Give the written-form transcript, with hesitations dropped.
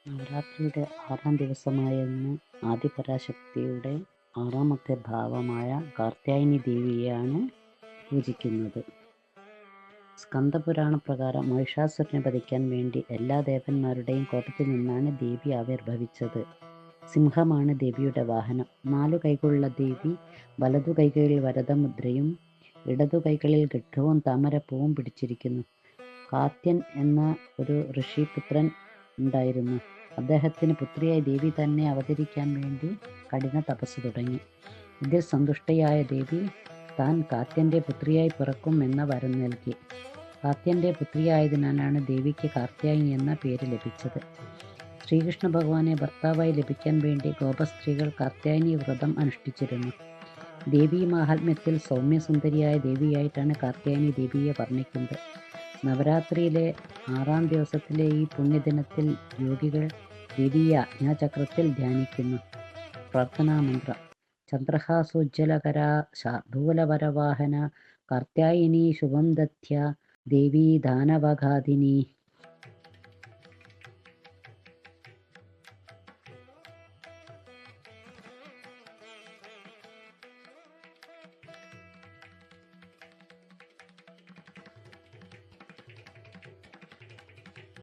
നവരാത്രിയുടെ 6-ാം ദിവസമായെന്ന് ആദിപരാശക്തിയുടെ 6-ാമത്തെ ഭാവമായ കാർത്യായനി ദേവിയെയാണ് പൂജിക്കുന്നത്. സ്കന്ദപുരാണപ്രകാരം മഹിഷാസുരനെ വധിക്കാൻ വേണ്ടി എല്ലാ ദേവന്മാരുടെയും കോപത്തിൽ നിന്നാണ് ദേവി ആവിർഭവിച്ചത്. സിംഹമാണ് ദേവിയുടെ വാഹനം. 4 കൈകളുള്ള ദേവി വലതു കൈകളിൽ വരദമുദ്രയും ഇടതു കൈകളിൽ ഖഡ്ഗവും താമരപ്പൂവും പിടിച്ചിരിക്കുന്നു. കാത്യൻ എന്ന ഒരു ഋഷിപുത്രൻ ഉണ്ടായിരുന്നു. അദ്ദേഹത്തിന് പുത്രിയായി ദേവി തന്നെ അവതരിക്കാൻ വേണ്ടി കഠിന തപസ് തുടങ്ങി. ഇതിൽ സന്തുഷ്ടയായ ദേവി താൻ കാത്യന്റെ പുത്രിയായി പിറക്കും എന്ന വരം നൽകി. കാത്യന്റെ പുത്രിയായതിനാലാണ് ദേവിക്ക് കാർത്യായനി എന്ന പേര് ലഭിച്ചത്. ശ്രീകൃഷ്ണ ഭഗവാനെ ഭർത്താവായി ലഭിക്കാൻ വേണ്ടി ഗോപസ്ത്രീകൾ കാർത്യായനി വ്രതം അനുഷ്ഠിച്ചിരുന്നു. ദേവീ മാഹാത്മ്യത്തിൽ സൗമ്യസുന്ദരിയായ ദേവിയായിട്ടാണ് കാർത്യായനി ദേവിയെ വർണ്ണിക്കുന്നത്. നവരാത്രിയിലെ 6-ാം ദിവസത്തിലെ ഈ പുണ്യദിനത്തിൽ യോഗികൾ ദ്വിതീയ ആജ്ഞാചക്രത്തിൽ ധ്യാനിക്കുന്നു. പ്രാർത്ഥനാമന്ത്രം: ചന്ദ്രഹാസോജ്വലകരാ ശാർദൂലവരവാഹന കാർത്യായനി ശുഭം ദധ്യ ദേവീ ദാനവഘാതിനി.